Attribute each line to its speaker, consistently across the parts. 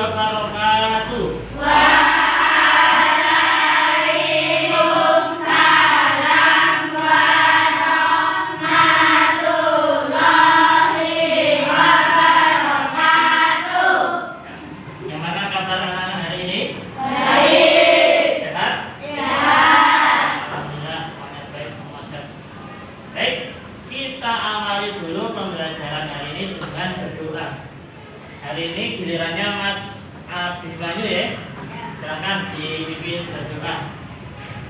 Speaker 1: wabarakatuh.
Speaker 2: Waalaikumsalam warahmatullahi wabarakatuh.
Speaker 1: Gimana kabar anak-anak hari ini?
Speaker 2: Baik.
Speaker 1: Sehat?
Speaker 2: Sehat.
Speaker 1: Alhamdulillah semuanya baik, semua sehat. Baik, kita awali dulu pembelajaran hari ini dengan berdoa. Hari ini gilirannya Mas Abimanyu ya. Silakan dipimpin berdoa.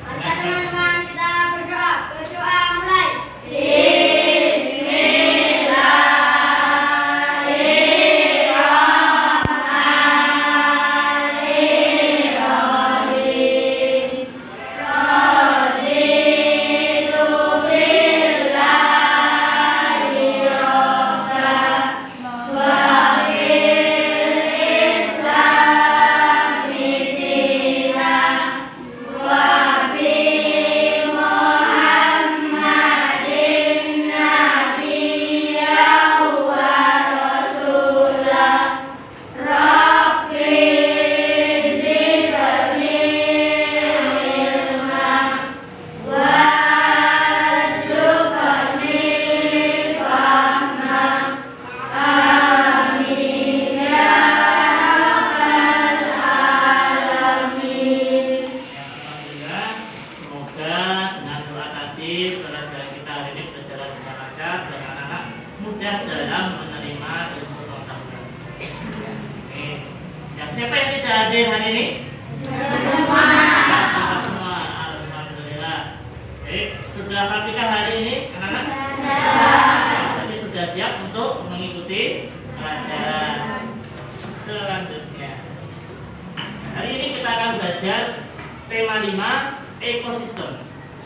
Speaker 2: Oke teman-teman, kita berdoa. Berdoa mulai. Bismillahirrahmanirrahim. Raditu billahi robban wa bil islami dinan wa bi Muhammadin nabiyyan wa rasulah. Rabbi zidni ilman warzuqni fahman. Amin ya rabbal alamin.
Speaker 1: Alhamdulillah, semoga dengan doa tadi pelajaran kita hari ini berjalan dengan lancar dan anak-anak mudah dalam menerima ilmu pengetahuan. Oke. Yang siapa yang tidak hadir hari ini? Semua. Alhamdulillah. Oke, sudah praktikah hari ini anak-anak? Jadi sudah siap untuk mengikuti pelajaran selanjutnya. Hari ini kita akan belajar tema 5, ekosistem.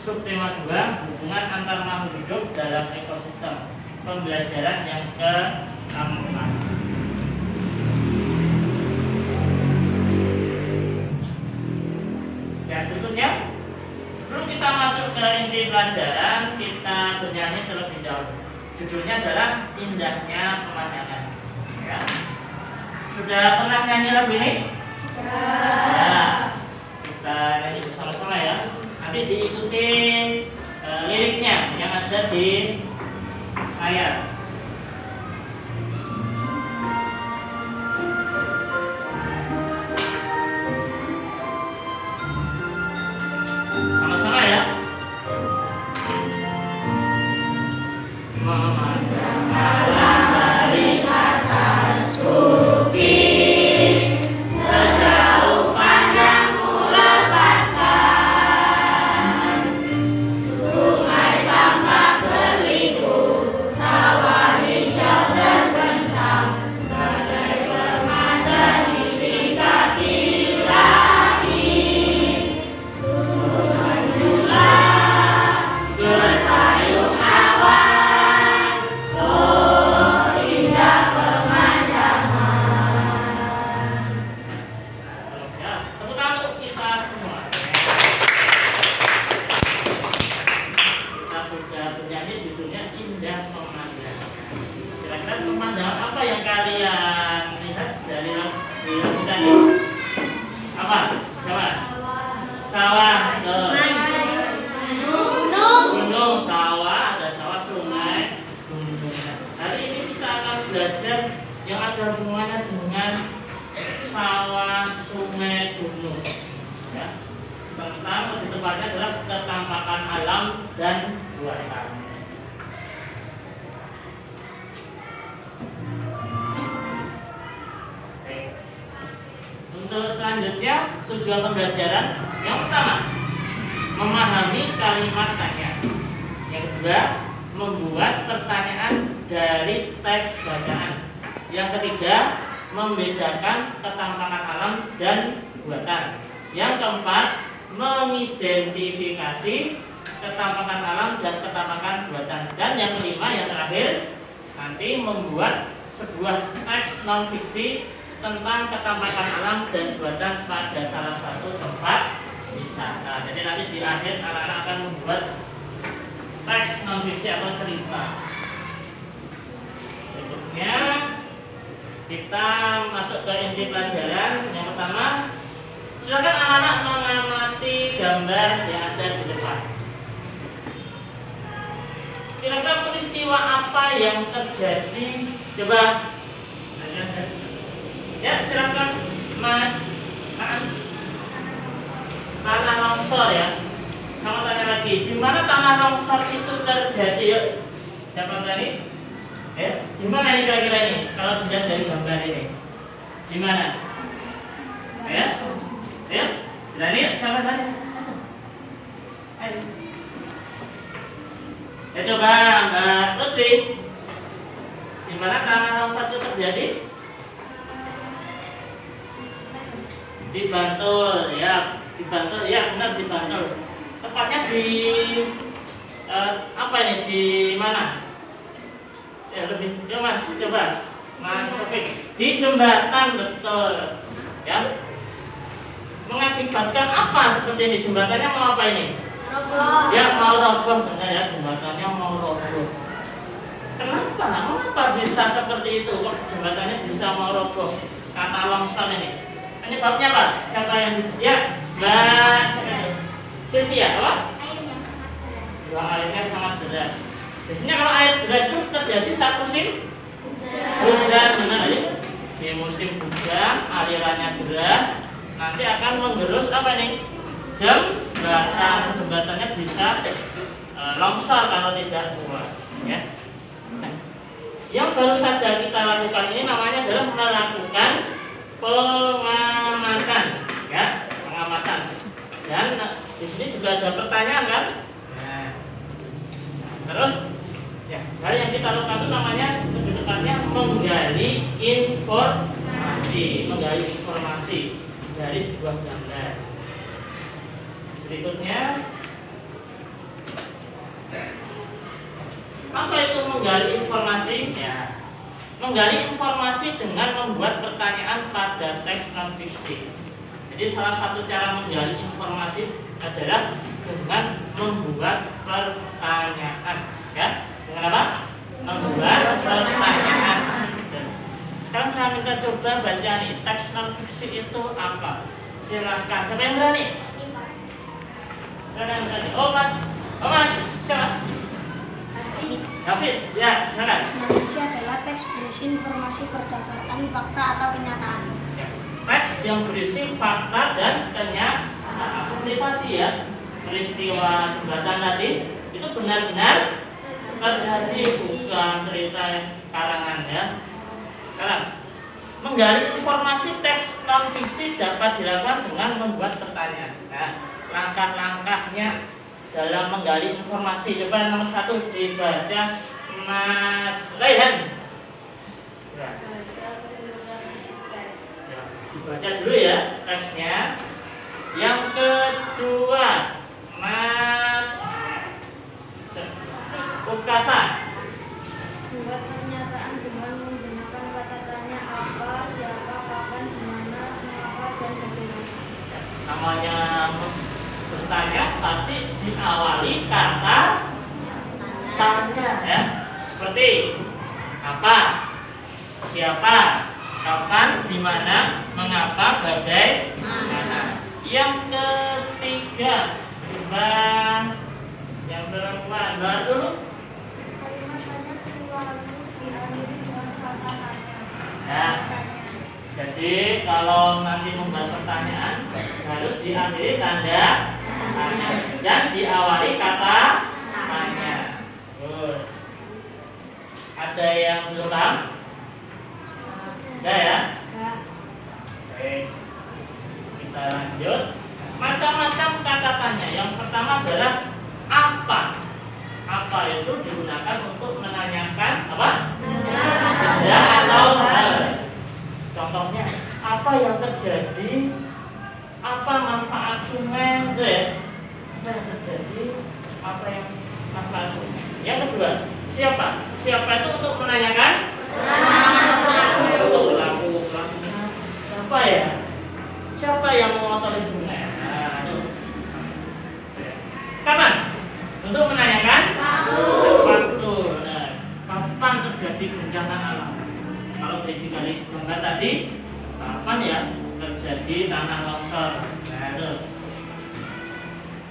Speaker 1: Subtema 2, hubungan antar makhluk hidup dalam ekosistem. Pembelajaran yang keempat. Dan berikutnya, sebelum kita masuk ke inti pelajaran, kita bernyanyi terlebih dahulu. Judulnya adalah Indahnya Pemandangan. Ya. Sudah pernah nyanyi lagu ini? Ya. Kita nyanyi bersama-sama ya. Nanti diikuti liriknya yang ada di layar. Sama-sama ya.
Speaker 2: Malam dari atas bukit, sejauh pandangmu lepaskan. Sungai tampak berliku, sawah hijau terbentang, bagai permata di kaki langit. Gunung menjulang berpayung awan, oh indah pemandangan.
Speaker 1: Ya, tepuk tangan untuk kita semua. Kita sudah bernyanyi judulnya Indah Pemandangan. Kira-kira pemandangan apa yang kalian lihat dari lagu tadi? Apa? Coba. Sawah, gunung, sawah, ada sawah, sungai, gunung. Hari ini kita akan belajar yang ada hubungannya dengan sawah, sungai, gunung. Ya. Tentang lebih tepatnya adalah ketampakan alam dan buatan. Oke. Untuk selanjutnya tujuan pembelajaran yang pertama memahami kalimat tanya. Yang kedua membuat pertanyaan dari teks bacaan. Yang ketiga membedakan ketampakan alam dan buatan. Yang keempat mengidentifikasi ketampakan alam dan ketampakan buatan. Dan yang kelima yang terakhir nanti membuat sebuah teks non fiksi tentang ketampakan alam dan buatan pada salah satu tempat wisata. Jadi nanti di akhir anak-anak akan membuat teks non fiksi atau cerita. Berikutnya Kita masuk ke inti pelajaran. Yang pertama, silakan anak-anak mengamati gambar yang ada di depan. Kira-kira peristiwa apa yang terjadi? Coba. Ya, silakan Mas. Tanah longsor ya. Kamu tanya lagi, di mana tanah longsor itu terjadi? Yuk, siapa berani? Ya, di mana ini kira-kira ini? Kalau dilihat dari gambar ini, di mana? Ya, ya, berani? Siapa berani? Ayo. Ya coba Mbak Putri, di mana tanah longsor itu terjadi? Di Bantul, ya, di Bantul, ya benar di Bantul. Tepatnya di apa ini? Di mana? Ya lebih, coba Mas Sofik, di jembatan, betul, ya. Mengakibatkan apa seperti ini? Jembatannya mau apa ini?
Speaker 2: Roboh.
Speaker 1: Ya mau roboh, benar ya, jembatannya mau roboh. Kenapa? Mengapa bisa seperti itu? Kok jembatannya bisa mau roboh? Kata longsor ini. Penyebabnya apa? Siapa yang ya? Mbak Sylvia, apa? Airnya sangat deras. Biasanya kalau air deras itu terjadi saat musim hujan, benar ya? Di musim hujan alirannya deras, nanti akan menggerus apa nih? Jembatannya bisa longsor kalau tidak kuat, ya. Nah, yang baru saja kita lakukan ini namanya adalah melakukan pengamatan, ya, pengamatan. Dan di sini juga ada pertanyaan kan? Nah, terus, ya, hal yang kita lakukan itu namanya lebih tepatnya menggali informasi dari sebuah gambar. Berikutnya, apa itu menggali informasi? Ya, menggali informasi dengan membuat pertanyaan pada teks non fiksi. Jadi salah satu cara menggali informasi adalah dengan membuat pertanyaan, ya. Dengan apa? Membuat pertanyaan. Sekarang saya minta coba baca nih, teks non fiksi itu apa? Silakan. Siapa yang berani? Silakan berani. Oh mas, siapa? David, ya, silakan.
Speaker 2: Teks non fiksi adalah teks berisi informasi berdasarkan fakta atau kenyataan.
Speaker 1: Ya. Teks yang berisi fakta dan kenyataan. Seperti tadi ya, peristiwa jembatan tadi itu benar-benar terjadi, bukan cerita karangan ya. Sekarang, menggali informasi teks non fiksi dapat dilakukan dengan membuat pertanyaan. Nah, langkah-langkahnya dalam menggali informasi, coba nomor 1 dibaca Mas Raihan. Ya. Dibaca dulu ya teksnya. Yang kedua, Mas Ukasa.
Speaker 2: Buat pernyataan dengan menggunakan kata tanya apa, siapa, kapan, di mana, mengapa, dan bagaimana.
Speaker 1: Namanya bertanya pasti diawali kata tanya ya. Seperti apa, siapa, kapan, di mana, mengapa, bagaimana. Yang ketiga, coba yang perempuan dulu. Nah, jadi kalau nanti membuat pertanyaan harus diakhiri tanda tanya dan diawali kata tanya. Terus ada yang belum paham? Ada ya? Oke, kita lanjut. Macam-macam kata tanya. Yang pertama adalah apa. Apa itu digunakan untuk menanyakan apa? Ya atau contohnya apa yang terjadi, apa manfaat sungai, itu ya. Apa yang terjadi, apa yang manfaat sungai. Yang kedua, siapa? Siapa itu untuk menanyakan? Untuk pelakunya siapa ya? Siapa yang mengotori sungai? Nah, itu. Kapan? Untuk menanyakan waktu. Nah, kapan terjadi bencana alam? Kalau terjadi tadi kapan ya terjadi tanah longsor. Nah, itu.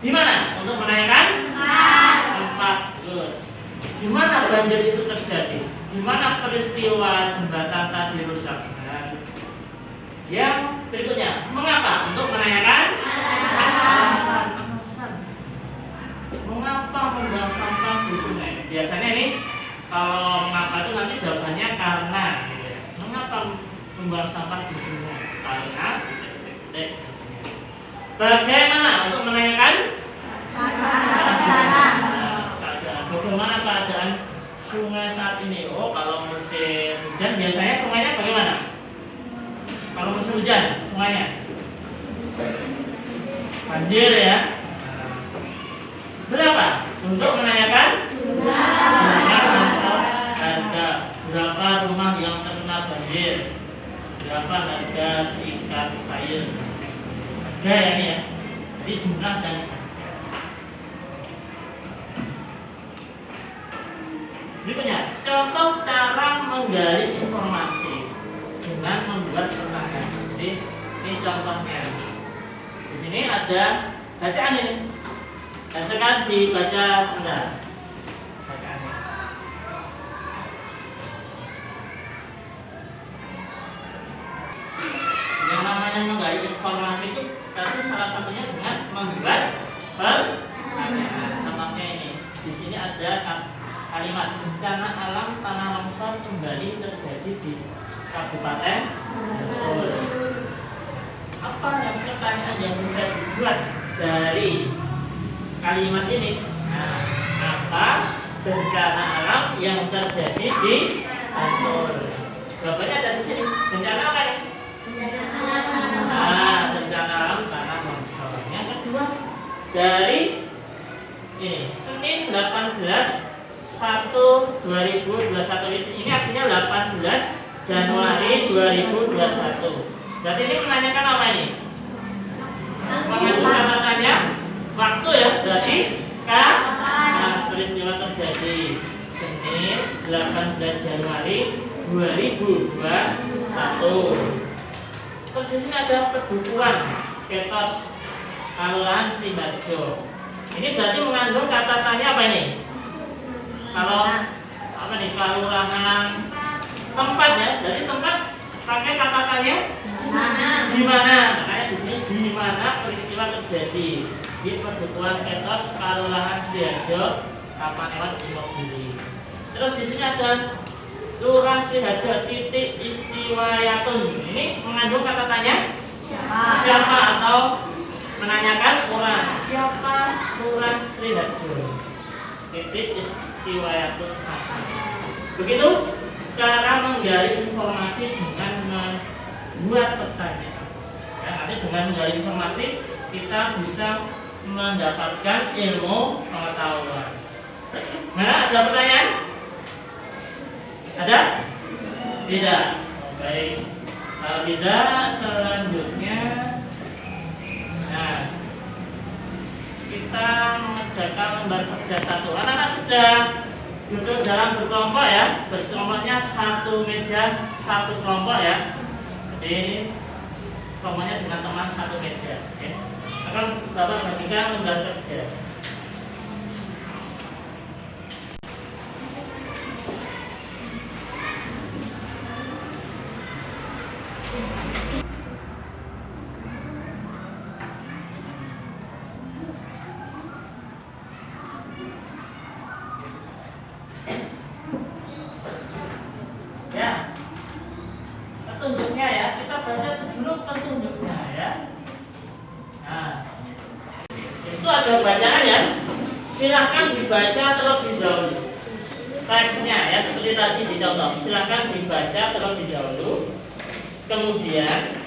Speaker 1: Di mana? Untuk menanyakan tempat. Terus, di mana banjir itu terjadi? Di mana peristiwa jembatan tadi rusak? Nah, yang berikutnya, mengapa? Untuk menanyakan alasan. Mengapa membuang sampah di sungai? Biasanya ini kalau mengapa itu nanti jawabannya karena. Gitu ya. Mengapa membuang sampah di sungai? Karena. Bagaimana? Untuk menanyakan keadaan. Bagaimana keadaan sungai saat ini? Oh, kalau musim hujan biasanya sungainya bagaimana? Kalau musim hujan sungainya banjir ya. Berapa? Untuk menanyakan harga. Berapa rumah yang terkena banjir? Berapa harga seikat sayur? Harga ya ini ya. Jadi jumlah dan berikutnya, contoh cara menggali informasi dengan membuat pertanyaan. Jadi ini contohnya. Di sini ada bacaan ini. Silakan dibaca sebentar. Bacaannya. Yang namanya menggali informasi itu tadi salah satunya dengan membuat pertanyaan. Contohnya ini. Di sini ada kalimat bencana alam tanah longsor kembali terjadi di Kabupaten Bogor. Apa yang pertanyaan yang bisa dibuat dari kalimat ini? Nah, apa bencana alam yang terjadi di Bogor? Jawabannya ada di sini. Bencana apa nih? Bencana alam tanah longsor. Yang kedua dari ini Senin 18/1/2021 ini artinya 18 Januari 2021. Berarti ini menanyakan apa ini? Katakannya waktu ya, berarti kapan peristiwa terjadi? Senin 18 Januari 2021. Terus di sini ada pembukuan Ketos Kelurahan Sriharjo. Ini berarti mengandung kata tanya apa ini? Kalau apa nih? Kelurahan tempat ya, dari tempat pakai kata tanya di mana? Makanya di sini di mana peristiwa terjadi di pembukuan Ketos Kelurahan Sriharjo Kapanewon Imogiri. Terus di sini ada Lurah Sriharjo titik Istiwayatun. Ini mengandung kata tanya siapa atau menanyakan orang siapa Lurah Sriharjo titik Istiwayatun. Begitu cara menggali informasi dengan membuat pertanyaan. Ya, nanti dengan menggali informasi kita bisa mendapatkan ilmu pengetahuan. Nah, ada pertanyaan? Ada? Tidak. Baik. Kalau tidak, selanjutnya, nah, kita mengerjakan lembar kerja 1. Anak-anak sudah duduk dalam berkelompok ya, berkelompoknya satu meja, satu kelompok ya. Jadi kelompoknya dengan teman satu meja. Oke. Akan Bapak bagikan lembar kerja. Petunjuknya ya, kita baca dulu petunjuknya ya. Nah, itu ada bacaan ya. Silahkan dibaca terlebih dahulu. Teksnya ya, seperti tadi dicontoh. Silahkan dibaca terlebih dahulu. Kemudian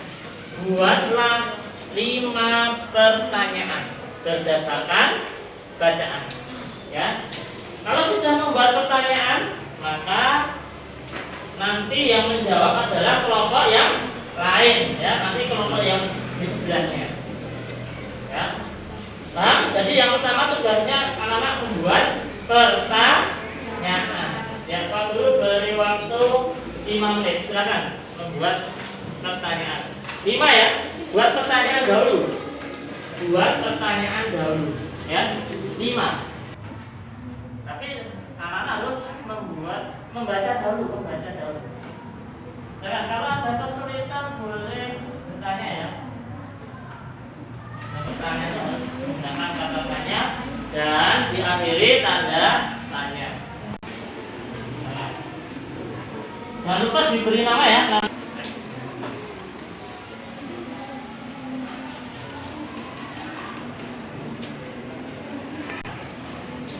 Speaker 1: buatlah 5 pertanyaan berdasarkan bacaan. Ya, kalau sudah membuat pertanyaan, maka nanti yang menjawab adalah kelompok yang lain ya, nanti kelompok yang di sebelahnya ya. Nah, jadi yang pertama tugasnya anak-anak membuat pertanyaan ya. Pak Guru beri waktu 5 menit, silakan membuat pertanyaan. 5 ya. Buat pertanyaan dahulu. Buat pertanyaan dahulu. Ya. 5. Tapi anak harus membaca dahulu. Jangan kalau ada kesulitan boleh bertanya ya. Bertanya itu harus menggunakan kata tanya dan diakhiri tanda tanya. Nah, jangan lupa diberi nama ya.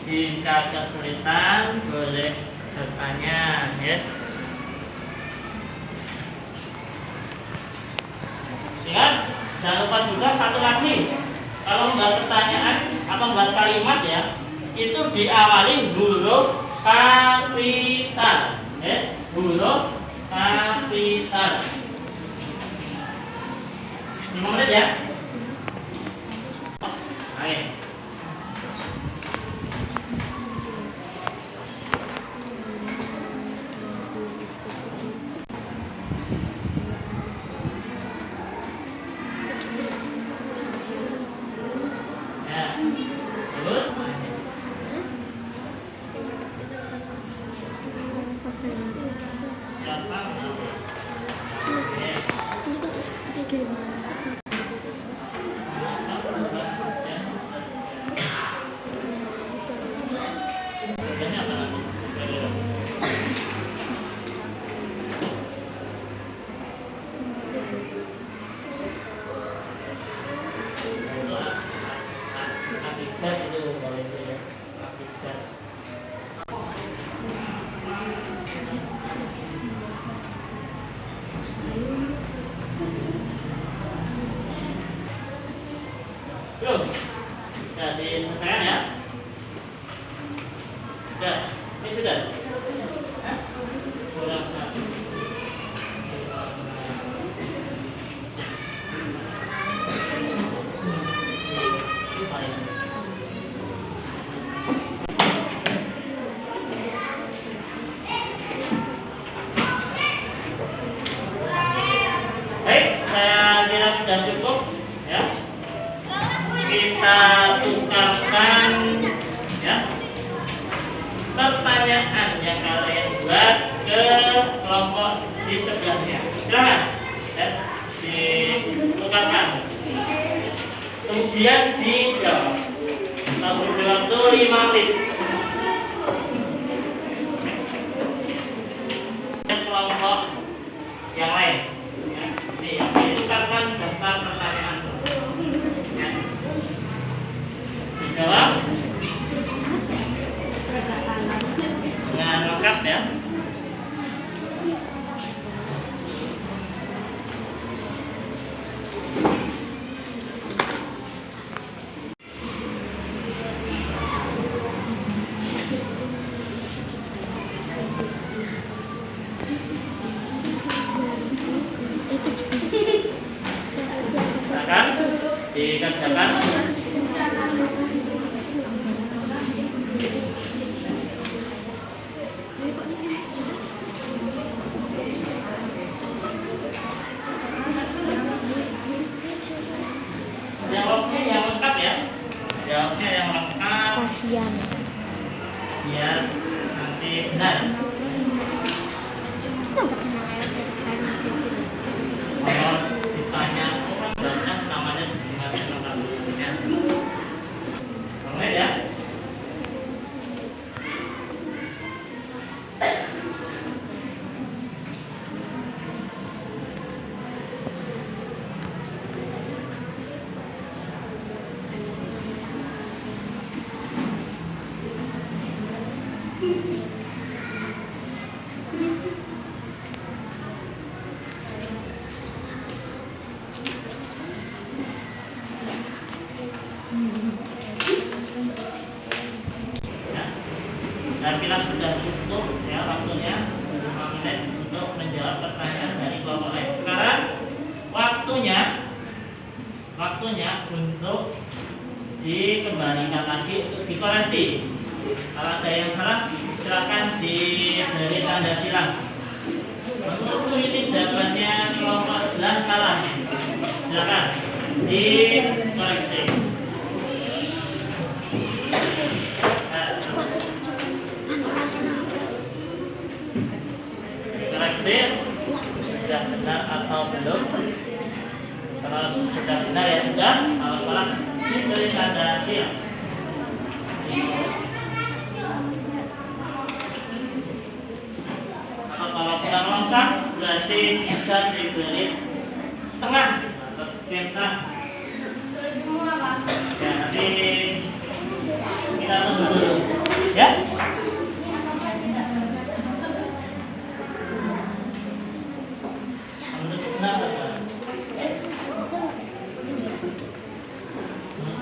Speaker 1: Jika kesulitan boleh bertanya ya. Ingat, jangan lupa juga satu lagi. Kalau membuat pertanyaan atau membuat kalimat ya, itu diawali huruf kapital. Ya, huruf kapital. 5 menit ya. Ayo. Belum? Sudah diselesaikan ya? Sudah? Ini sudah? Hah? Kurang satu. Baik, saya kira sudah cukup ya. Kita tukarkan ya pertanyaan yang kalian buat ke kelompok di sebelahnya. Silakan ya, ditukarkan. Kemudian dijawab. Waktu 5 menit. Kelompok yang lain. Ya, ditukarkan daftar pertanyaan. Ya. Dijawab dengan lengkap ya. Silakan dikerjakan. Jawabnya yang lengkap ya. Jawabnya yang lengkap.
Speaker 2: Kasian.
Speaker 1: Biar nanti benar. Kalau ditanya orang banyak namanya dengan lengkapnya. Mulai ya. Dan bila sudah cukup ya waktunya 5 menit untuk menjawab pertanyaan dari kelompok lain. Sekarang waktunya untuk dikembalikan lagi untuk dikoreksi. Kalau ada yang salah silakan diberi tanda silang. Untuk mengikuti jawabannya kelompok dikoreksi. Koreksi sudah benar atau belum? Kalau sudah benar ya sudah, kalau salah diberi tanda siap. Kalau kita lengkap berarti bisa diberi setengah atau setengah.
Speaker 2: Semua Pak.
Speaker 1: Ya nanti kita tunggu dulu ya. Menurut benar atau salah?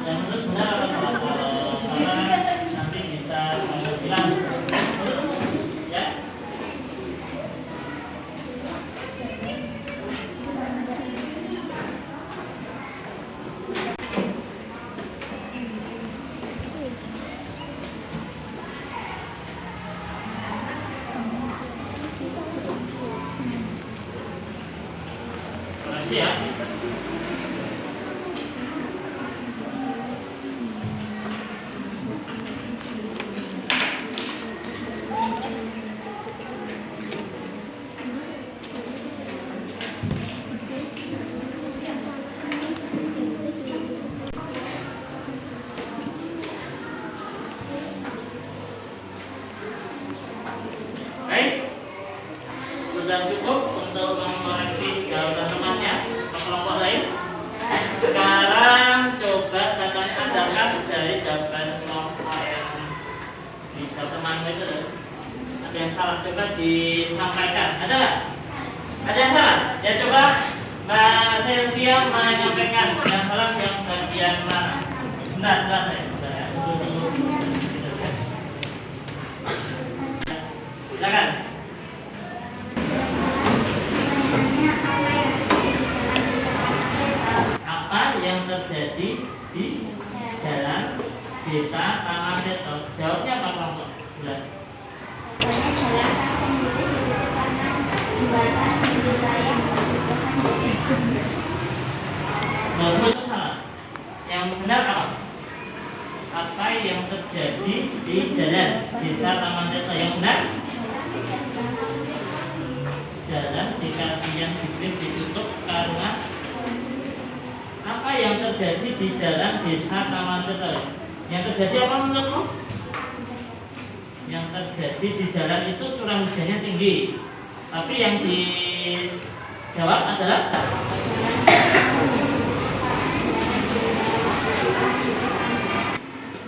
Speaker 1: Yang menurut benar atau salah? Kalau salah nanti bisa kamu bilang ya. Koreksi ya. Baik, sudah cukup untuk mengoreksi jawaban temannya ke kelompok lain. Sekarang coba katanya adakan dari jawaban kelompok yang bisa temanmu itu loh. Ada yang salah, coba disampaikan. Ada nggak? Ada yang salah? Ya coba Mbak Sylvia menyampaikan yang salah yang bagian mana? Sebentar saya. Tunggu. Silakan. Apa yang terjadi di jalan desa Tamanseto? Jawabnya apa kelompok sebelah?
Speaker 2: Banyak jalan tak sendiri di kanan jembatan di wilayah Kabupaten Bogor.
Speaker 1: Bagus itu salah. Yang benar apa? Apa yang terjadi di jalan desa Tamanseto? Yang benar? Jalan dikasih yang ditutup karena apa yang terjadi di jalan desa Tamanseto? Yang terjadi apa menurutmu? Yang terjadi di jalan itu curah hujannya tinggi. Tapi yang dijawab adalah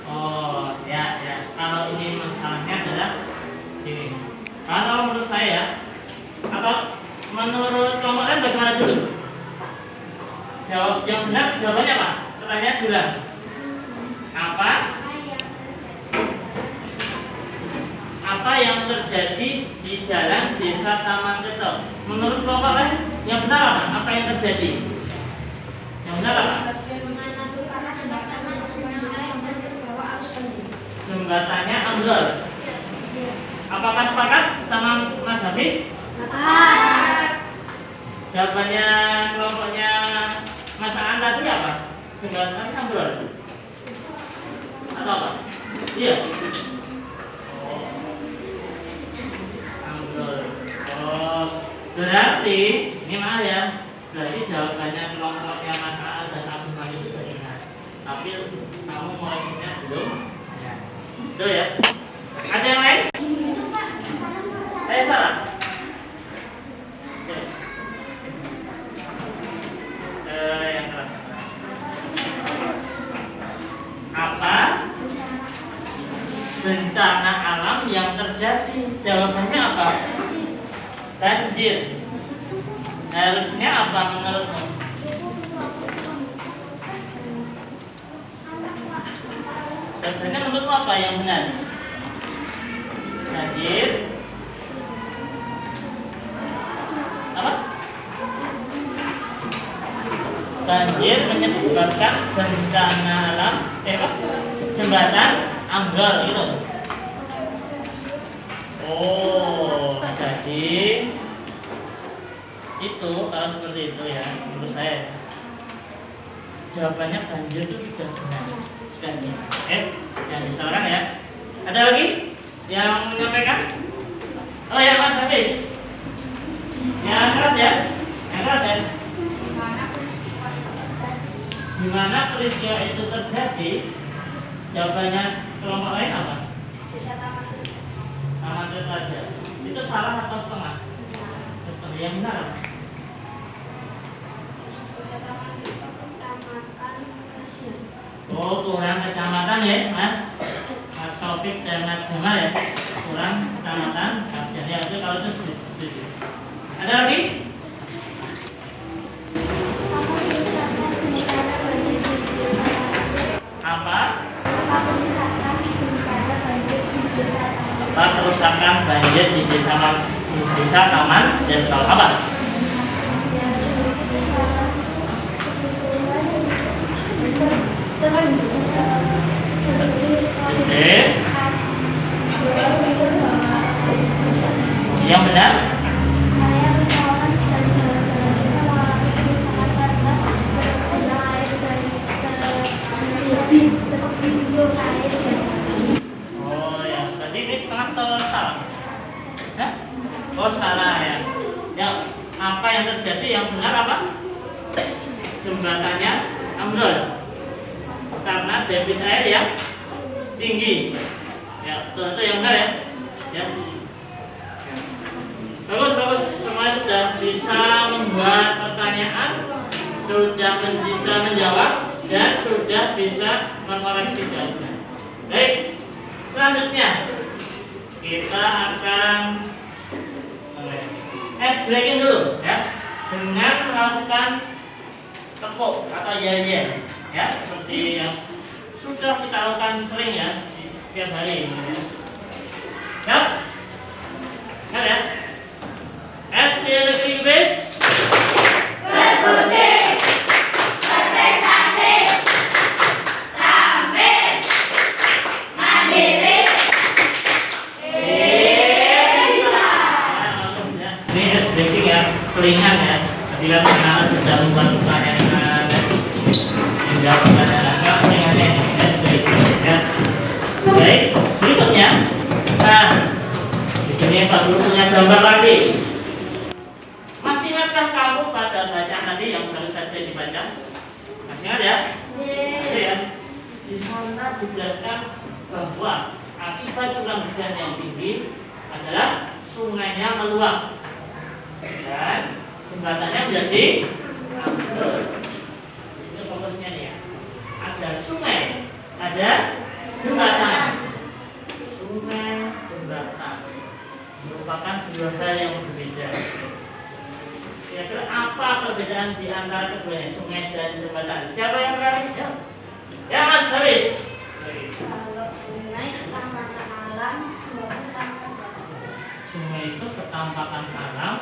Speaker 1: oh ya. Kalau ini masalahnya adalah ini. Kalau menurut saya atau menurut kelompok lain bagaimana dulu? Jawab yang benar, jawabannya apa? Pertanyaan dulu. Apa yang terjadi di jalan desa Tamanseto? Menurut kelompok lain yang benar apa? Apa yang terjadi? Yang benar apa? Jembatannya ambrol. Apakah sepakat sama Mas Hafiz? Jawabannya kelompoknya Mas Aan tadi apa? Jembatan ambrol atau apa? Iya. Oh, ambrol. Oh, berarti ini maaf ya. Berarti jawabannya kelompoknya Mas Aan dan Abu Malik itu benar. Tapi kamu mulainya belum? Ya. Betul ya. Ada yang lain? Saya salah. Yang keras. Apa bencana alam yang terjadi? Jawabannya apa? Banjir. Harusnya apa menurutmu? Sebenarnya menurutmu apa yang benar? Banjir. Apa? Banjir menyebabkan bencana alam, jembatan ambrol gitu. Oh, jadi itu kalau seperti itu ya menurut saya. jawabannya banjir itu sudah benar. Oke, jangan disalahkan ya. Ada lagi yang menyampaikan? Oh ya, Mas Hafiz. Yang keras ya? Yang keras ya? Di mana peristiwa itu terjadi? Jawabannya kelompok lain apa? Taman Raja. Itu salah atau setengah? Setengah. Yang benar apa? Oh, kurang kecamatan ya, Mas. Mas Taufik dan Mas Damar ya. Kurang kecamatan. Jadi itu kalau itu setuju. Ada lagi? Apa? Apa kerusakan banjir di desa Taman dan kalau apa? Yang benar? Oh ya, tadi ini setengah atau salah? Hah? Oh salah ya. Yang apa yang terjadi yang benar apa? Jembatannya ambrol karena debit air yang tinggi. Ya, itu yang benar ya. Ya. Bagus, semua sudah bisa membuat pertanyaan, sudah bisa menjawab, dan sudah bisa mengoreksi jawabannya. Baik, selanjutnya kita akan ice breaking dulu ya, dengan melakukan tepuk atau yel-yel ya, seperti yang sudah kita lakukan sering ya setiap hari. Siap? Siap ya? SD Negeri Bes
Speaker 2: Berbudi, berprestasi, tampil, mandiri, bisa.
Speaker 1: Ini ice breaking ya, selingan ya. Tadi kan anak sudah membuat pertanyaan menjawab pertanyaan selingannya ice breaking ya. Baik, berikutnya. Nah, di sini Pak Guru punya gambar lagi. Masih ingatkah kamu pada bacaan tadi yang baru saja dibaca? Masih ingat ya? Masih ya? Di sana dijelaskan bahwa akibat curah hujan yang tinggi adalah sungainya meluap dan jembatannya menjadi ambrol. Ini fokusnya nih ya. Ada sungai, ada jembatan. Sungai, jembatan merupakan dua hal yang berbeda. Kira-kira apa perbedaan di antara keduanya, sungai dan jembatan? Siapa yang berani? Ya Mas Haris.
Speaker 2: Kalau sungai ketampakan alam, jembatan ketampakan badan.
Speaker 1: Sungai itu ketampakan alam.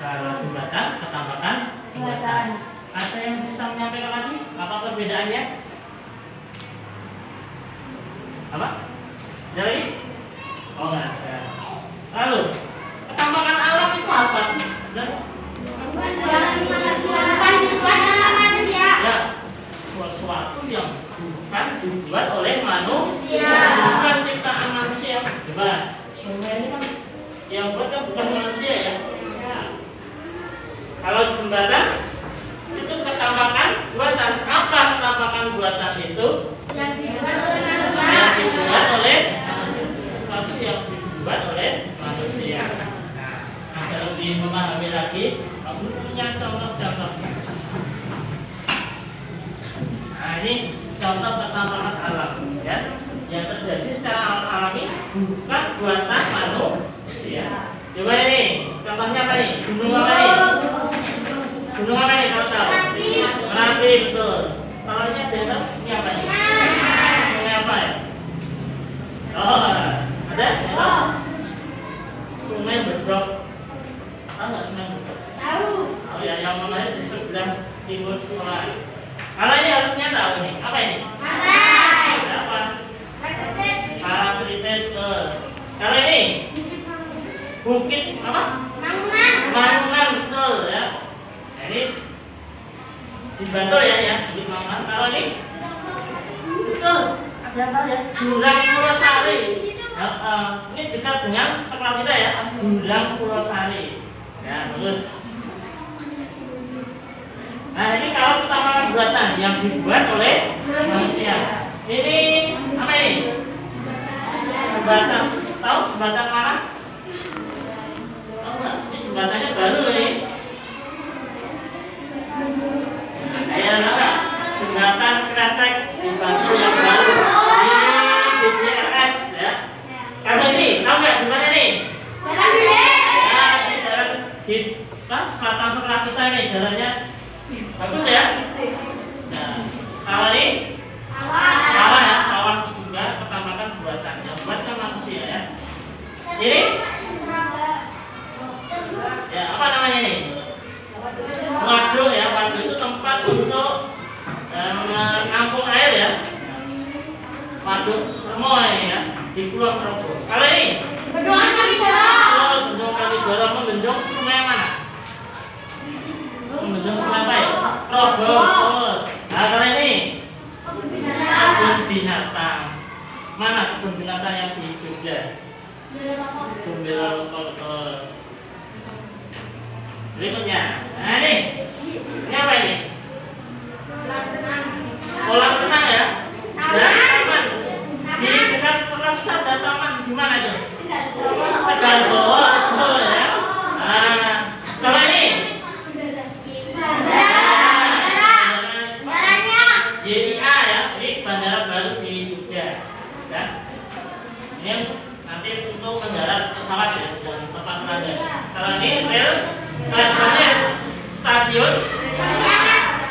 Speaker 1: Kalau jembatan ketampakan
Speaker 2: Badan.
Speaker 1: Ada yang bisa menyampaikan lagi? Apa perbedaannya? Apa? Dari? Oh enggak ada. Lalu ketampakan alam itu apa? Ya, sesuatu yang bukan dibuat oleh manusia, bukan ciptaan manusia. Coba, sungai ini kan yang buat kan bukan manusia ya. Kalau jembatan itu ketampakan buatan. Apa ketampakan buatan itu?
Speaker 2: Yang dibuat oleh manusia.
Speaker 1: Yang dibuat oleh manusia. Sesuatu yang dibuat oleh manusia. Agar lebih memahami lagi, aku punya contoh-contohnya. Nah ini contoh ketampakan alam ya, yang terjadi secara alami bukan buatan manusia. Coba ini contohnya apa nih? Gunung apa nih? Gunung apa nih? Kau tahu? Merapi, betul. Salahnya daerah ini apa nih? Sungai apa ya? Oh, ada? Sungai Bedok. Tahu nggak sungai Bedok?
Speaker 2: Tahu.
Speaker 1: Oh ya, yang mana di sebelah timur sekolah. Kalau ini harusnya tahu nih, apa ini?
Speaker 2: Pantai.
Speaker 1: Apa? Parangtritis ke. Kalau ini bukit apa?
Speaker 2: Mangunan.
Speaker 1: Mangunan, betul ya. Jadi Di Bantul ya, di Malang. Kalau ini betul, ada apa ya? Jurang Purwosari. Ini dekat dengan sekolah kita ya, Jurang Purwosari. Ya, terus. Nah, ini kalau pertama buatan yang dibuat oleh manusia. Ini apa ini? Jembatan. Tahu jembatan mana? Tahu nggak? Ini jembatannya baru ini. Kayak apa? Jembatan kretek di Bantul yang baru di DJRS ya. Kalau ini, tahu nggak di mana nih? Ya, di jalan di selatan sekolah kita nih jalannya bagus ya. Nah, kalau ini sawah ya, sawah juga pertamakan buatannya, buatan manusia ya. Ini ya apa namanya nih? Waduk ya, waduk itu tempat untuk menampung air ya. Waduk Sermoy ya di Pulau Progo. Kalau ini
Speaker 2: Bendungan Kalijodo.
Speaker 1: oh, Bendungan Kalijodo membendung sungai mana? Membendung sungai apa ya? Progo. Oh. Nah, kalau ini kebun binatang. Mana kebun binatang yang di Jogja? Gembira Lokal. Berikutnya, nah ini apa ini? Kolam renang ya, dan taman. Di dekat sekolah kita ada taman di mana itu? Tegalbowo, betul ya. Nah, kalau ini? YIA ya, ini bandara baru di Jogja. Ya. Ini nanti untuk mendarat pesawat ya, dan tempat landas. Kalau ini rel, stasiun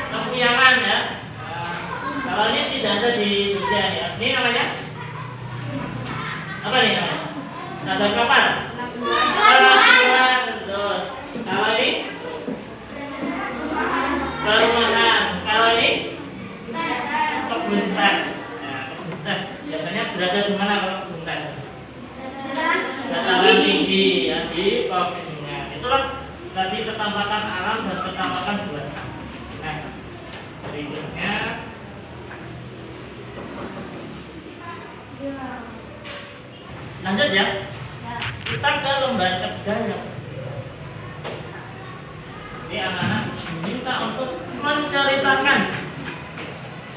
Speaker 1: Lempiangan ya. Kalau ini tidak ada di Jogja ya. Ini namanya apa nih namanya? Ada kapal. Pelabuhan. Betul. Kalau ini perumahan. Kalau ini kebun teh. Nah, kebun teh biasanya berada di mana kalau kebun teh? Dataran tinggi ya, di pegunungan. Itulah tadi ketampakan alam dan ketampakan buatan. Nah, berikutnya lanjut ya. Kita ke lembar kerja ya. Ini anak-anak diminta untuk menceritakan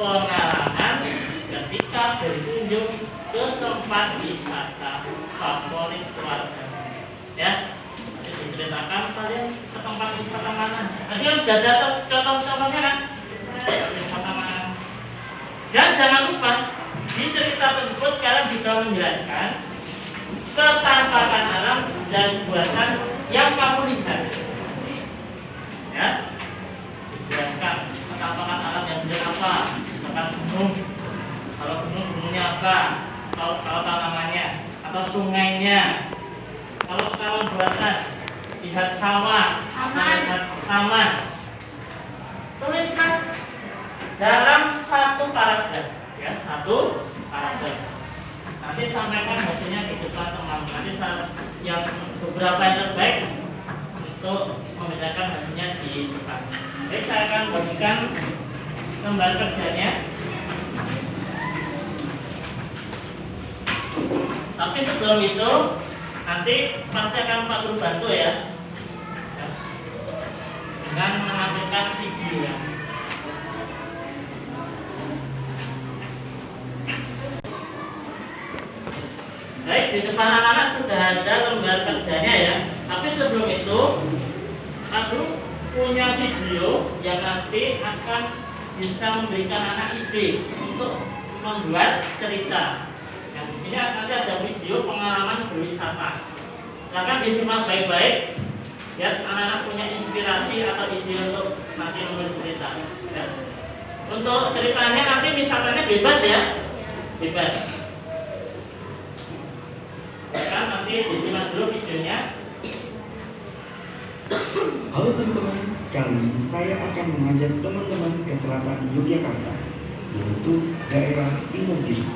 Speaker 1: pengalaman ketika berkunjung ke tempat wisata favorit keluarga. Ya, nanti diceritakan kalian ke tempat wisata mana. Nanti kan sudah ada contoh-contohnya kan? Wisata mana? Dan jangan lupa di cerita tersebut kalian juga menjelaskan ketampakan alam dan buatan yang kamu lihat. Ya, dijelaskan ketampakan alam yang dilihat apa? Misalkan gunung. Kalau gunung gunungnya apa? Kalau tanamannya atau sungainya. Kalau buatan lihat sawah, lihat taman. Tuliskan dalam satu paragraf, ya satu paragraf. Nanti sampaikan hasilnya di depan teman. Nanti yang beberapa yang terbaik untuk membedakan hasilnya di depan. Jadi saya akan bagikan lembar kerjanya. Tapi sebelum itu nanti pasti akan Pak Guru bantu ya, dengan menampilkan video ya. Baik, di depan anak-anak sudah ada lembar kerjanya ya. Tapi sebelum itu Pak Guru punya video yang nanti akan bisa memberikan anak ide untuk membuat cerita. Nah, di sini nanti ada video pengalaman berwisata. Silakan disimak baik-baik, biar anak-anak punya inspirasi atau ide untuk nanti menulis cerita. Ya. Untuk ceritanya nanti wisatanya bebas ya, bebas. Silakan nanti disimak dulu videonya.
Speaker 3: Halo teman-teman, kali ini saya akan mengajak teman-teman ke selatan Yogyakarta, yaitu daerah Imogiri.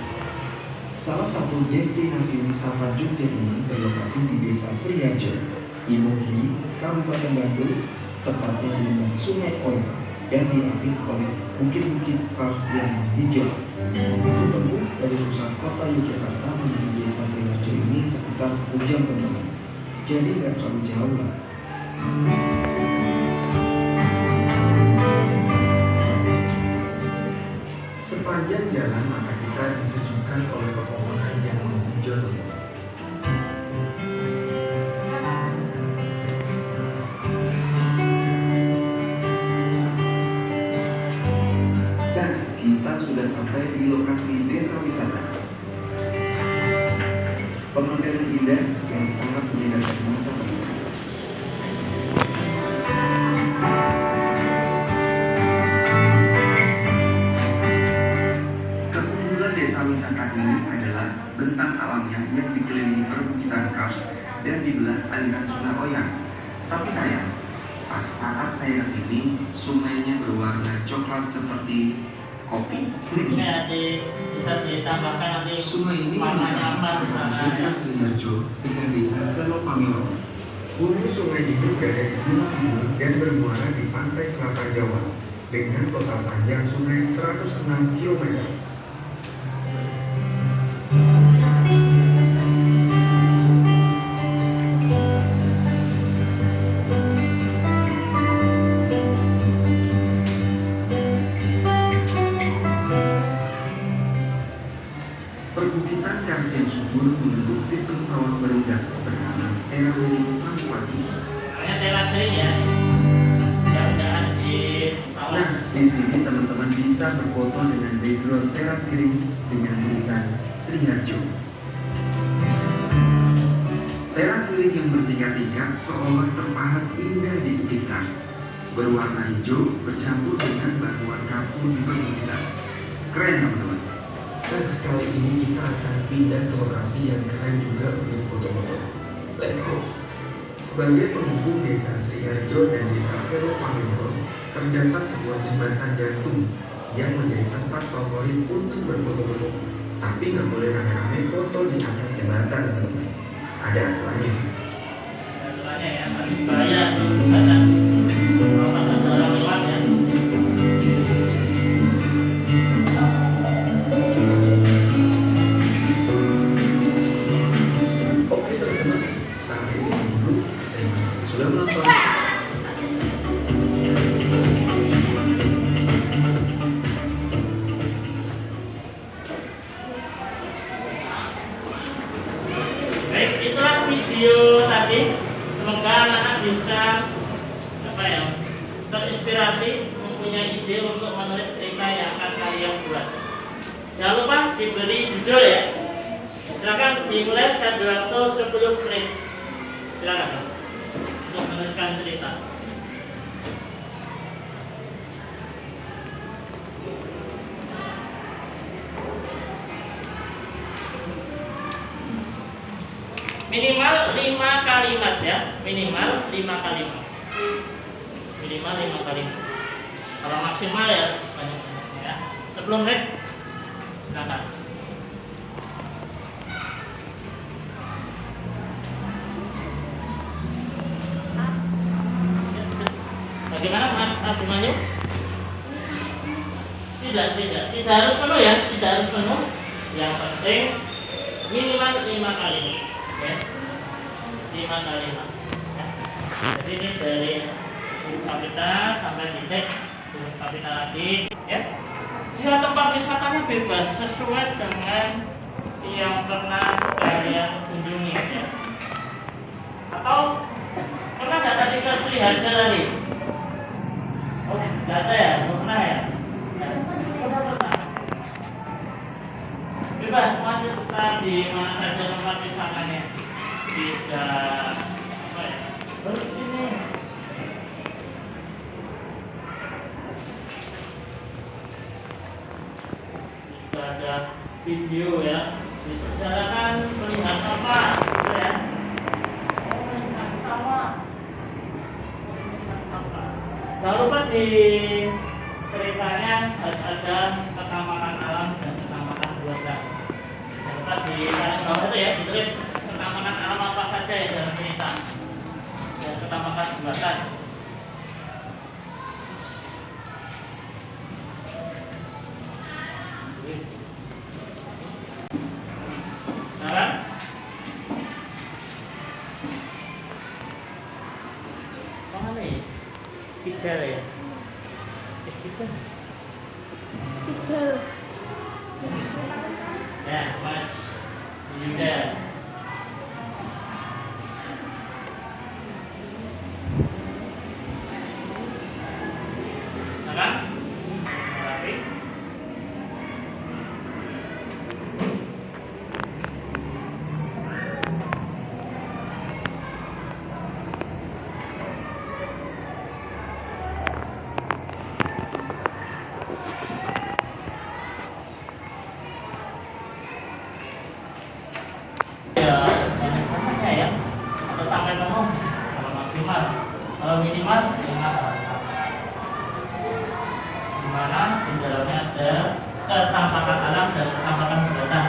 Speaker 3: Salah satu destinasi wisata Jogja ini berlokasi di Desa Sriharjo, Imogiri, Kabupaten Bantul, tepatnya di Sungai Oya, dan diapit oleh bukit-bukit kars yang hijau. Untuk tempuh dari pusat kota Yogyakarta menuju desa Sriharjo ini sekitar 10 jam teman-teman. Jadi nggak terlalu jauh lah. Sepanjang jalan mata kita disejukkan oleh pepohonan yang menghijau teman-teman. Nah, kita sudah sampai di lokasi desa wisata. Pemandangan indah yang sangat menyegarkan mata teman-teman. Keunggulan desa wisata ini adalah bentang alamnya yang dikelilingi perbukitan kars dan dibelah aliran sungai Oyang. Tapi sayang, pas saat saya kesini, sungainya berwarna coklat seperti kopi.
Speaker 1: Ya, bisa ditambahkan nanti
Speaker 3: Sungai ini memisahkan antara desa Sriharjo dengan desa Selopamiro. Hulu sungai ini berada di Pulau Timur dan bermuara di pantai selatan Jawa dengan total panjang sungai 106 km. Perbukitan kars yang subur membentuk sistem sawah berundak bernama Terasiring Sangkuati.
Speaker 1: Namanya terasering ya. Jangan di sawah.
Speaker 3: Nah, di sini teman-teman bisa berfoto dengan background terasiring dengan tulisan Sriharjo. Terasiring yang bertingkat-tingkat seolah terpahat indah di bukit kars, berwarna hijau bercampur dengan batuan kapur di perbukitan. Keren teman-teman. Nah, kali ini kita akan pindah ke lokasi yang keren juga untuk foto-foto. Let's go! Sebagai penghubung desa Sriharjo dan desa Selopamiro, terdapat sebuah jembatan gantung yang menjadi tempat favorit untuk berfoto-foto. Tapi nggak boleh rame-rame foto di atas jembatan, teman-teman. Ada aturannya.
Speaker 1: Aturannya ya, masih bahaya. Ada orang lewat ya.
Speaker 3: Oke teman-teman, sampai di sini dulu. Terima kasih sudah menonton.
Speaker 1: Baik, itulah video tadi. Semoga anak-anak bisa terinspirasi, mempunyai ide untuk menulis cerita yang akan kalian buat. Jangan lupa diberi judul ya. Silakan dimulai, saya beri waktu 10 menit. Silakan untuk menuliskan cerita. Minimal 5 kalimat ya, minimal 5 kalimat. Minimal 5 kalimat. Kalau maksimal ya banyak-banyak ya. 10 menit. Silakan. Bagaimana Mas Abimanyu? Tidak harus penuh ya, tidak harus penuh. Yang penting minimal 5 kalimat. Ya. 5 kalimat. Ya. Jadi ini dari huruf kapital sampai titik huruf kapital lagi. Ya. Jika tempat wisatanya bebas sesuai dengan yang pernah kalian kunjungi ya. Atau pernah nggak tadi ke Sriharjo tadi? Oh, nggak ada ya? Belum pernah ya? Pernah. Bebas, maju di mana saja tempat wisatanya. Bisa apa ya? Terus ini. Bisa ada video ya. Di perjalanan melihat apa, gitu ya? Melihat sawah. Jangan lupa di ceritanya harus ada ketamakan alam dan ketamakan buatan. Jangan lupa di paling bawah itu ya ditulis ketamakan alam apa saja ya dalam cerita dan ketamakan buatan. mana ya? Fidel ya? Fidel.
Speaker 2: Fidel.
Speaker 1: Ya, Mas Yuda. Sekarang rapi. Ya, katanya ya, atau sampai penuh kalau maksimal, kalau minimal 5 di mana di dalamnya ada ketampakan alam dan ketampakan buatan.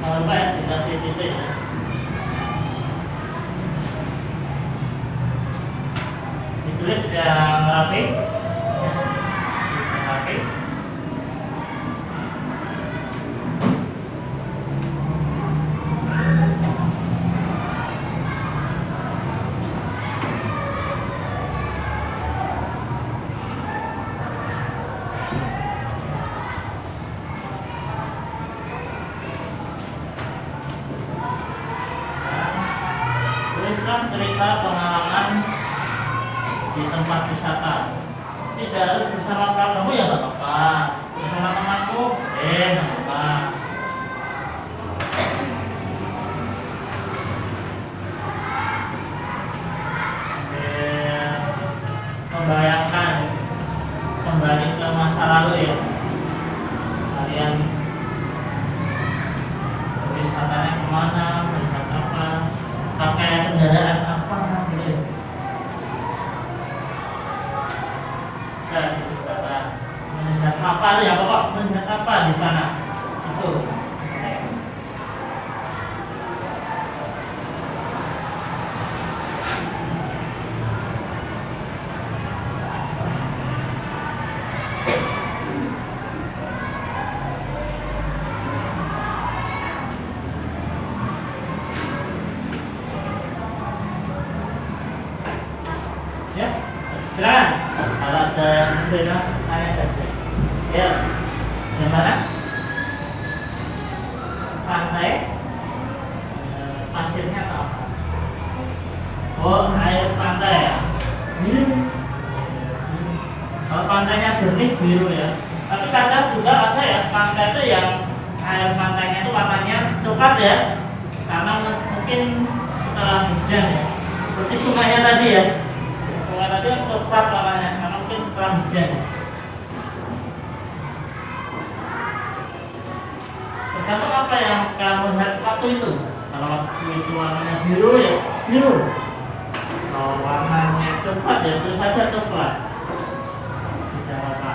Speaker 1: Jangan lupa ya, dikasih titik ya. Ditulis yang rapi, rapi. Tuliskan cerita pengalaman di tempat wisata. Tidak harus bersama kamu ya nggak apa-apa, bersama temanku nggak apa-apa. Membayangkan kembali ke masa lalu ya, kalian wisatanya kemana, wisata apa, pakai kendaraan apa gitu. Melihat apa ya Bapak? Melihat apa di sana? Itu. Ya, silakan. Kalau ada istilah tanya saja. Ya, yang mana? Pantai, pasirnya atau apa? Oh, air pantai ya. Biru. Kalau pantainya jernih biru ya. Tapi kadang juga ada ya pantai itu yang air pantainya itu warnanya coklat ya. Karena mungkin setelah hujan ya. Seperti sungainya tadi ya. Sungai tadi kan coklat warnanya, karena mungkin setelah hujan. Tergantung apa yang kamu lihat waktu itu. Kalau waktu itu warnanya biru ya biru. Kalau warnanya coklat ya terus saja coklat. Tidak apa.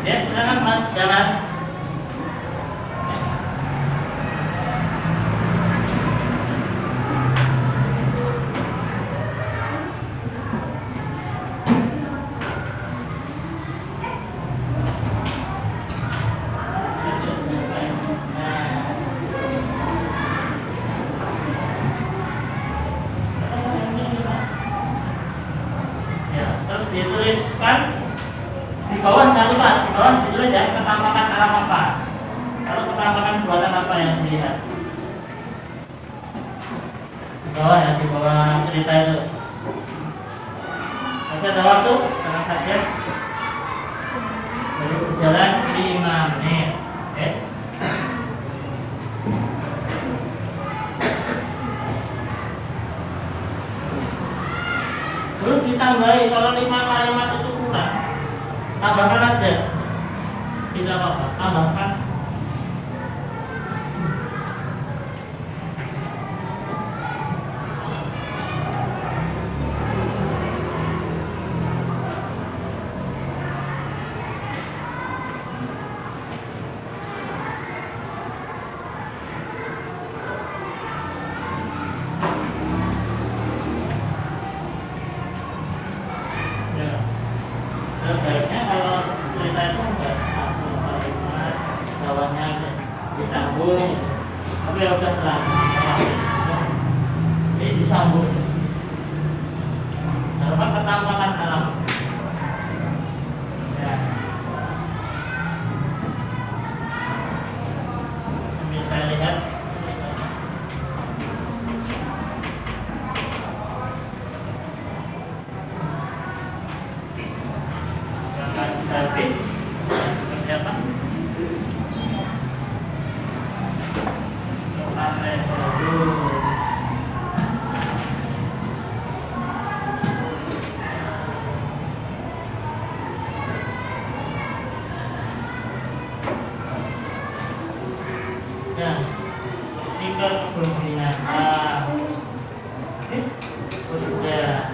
Speaker 1: Ya, silakan Mas jalan. Ya, terus dituliskan di bawah, jangan lupa di bawah ditulis ya ketampakan alam apa. Kalau ketampakan buatan apa yang dilihat di bawah ya, di bawah cerita itu. Masih ada waktu, tenang saja. Baru berjalan 5 menit. Oke. Terus ditambahi, kalau 5 kalimat itu kurang, tambahkan aja, tidak apa-apa, tambahkan. nyambung, tapi ya udah terang. Ini disambung. Dalam ketampanan alam. Ya. Sambil saya lihat. Habis seperti apa? Pakai dulu. Ya, tiga kebun binatang. Oh sudah.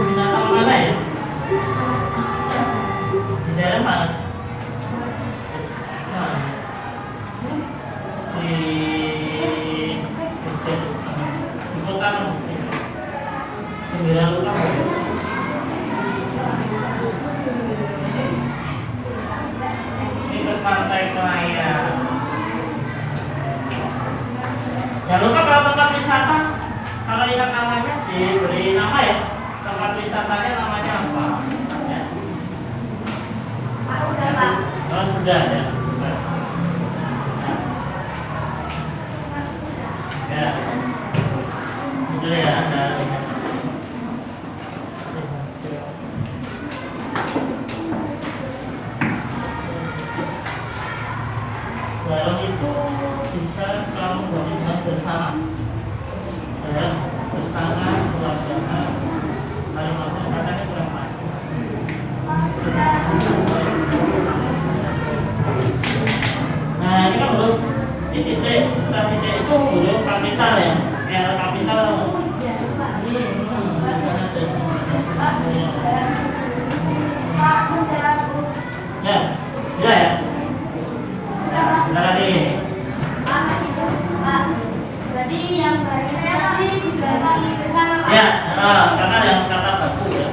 Speaker 1: Binatang mana ya? Di daerah mana? Nah, di kota Sembilan Luka. Ini ke pantai Kelayan. Jangan lupa kalau tempat wisata, kalau ingat namanya diberi nama ya. Tempat wisatanya namanya apa? Ya.
Speaker 2: Pak, udah Pak.
Speaker 1: Oh sudah ya. Ya. Sudah ya Anda. Barang itu bisa kamu berikan bersama. Ya, bersama keluarga. Kalau mau bersama kurang masuk. Nah ini kan belum di titik, setelah titik itu belum kapital ya. R kapital. Ini sana tuh.
Speaker 2: Pak, sudah.
Speaker 1: Ya, sudah ya. Bentar lagi.
Speaker 2: Pak, berarti yang tadi dibagi bersama Pak.
Speaker 1: Ya, karena yang kata baku ya.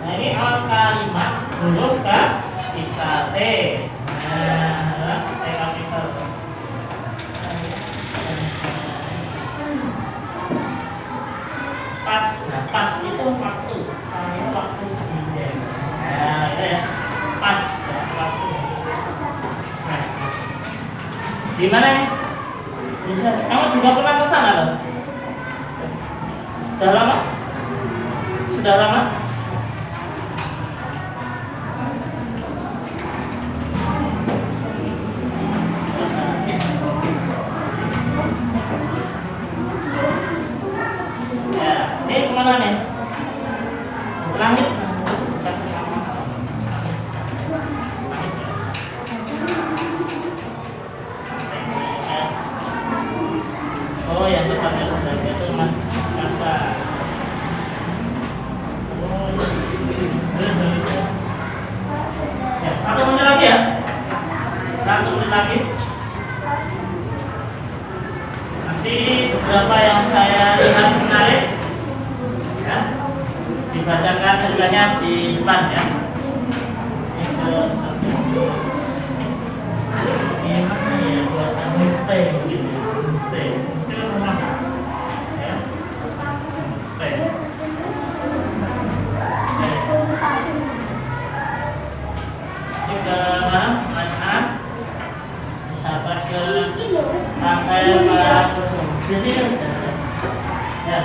Speaker 1: Nah, ini awal kalimat huruf kita T. Nah, T kapital. Pas, nah pas itu waktu. Saya waktu hujan. Nah, itu ya. Pas ya, waktu. Nah, di mana nih? Bisa. Kamu juga pernah ke sana loh? Sudah lama? Sudah lama? Ya, ini kemana nih? Langit. Oh ya, itu sampai itu Mas Kasa. Oh iya. Ya, 1 menit lagi ya. 1 menit lagi. Nanti beberapa yang saya lihat menarik, ya, dibacakan ceritanya di depan ya. Ini mana ya buat homestay gitu, homestay. Ya, homestay. Ini ke mana, Mas An? Sahabat ke Rafael Pak Kusum. Di sini udah. Ya.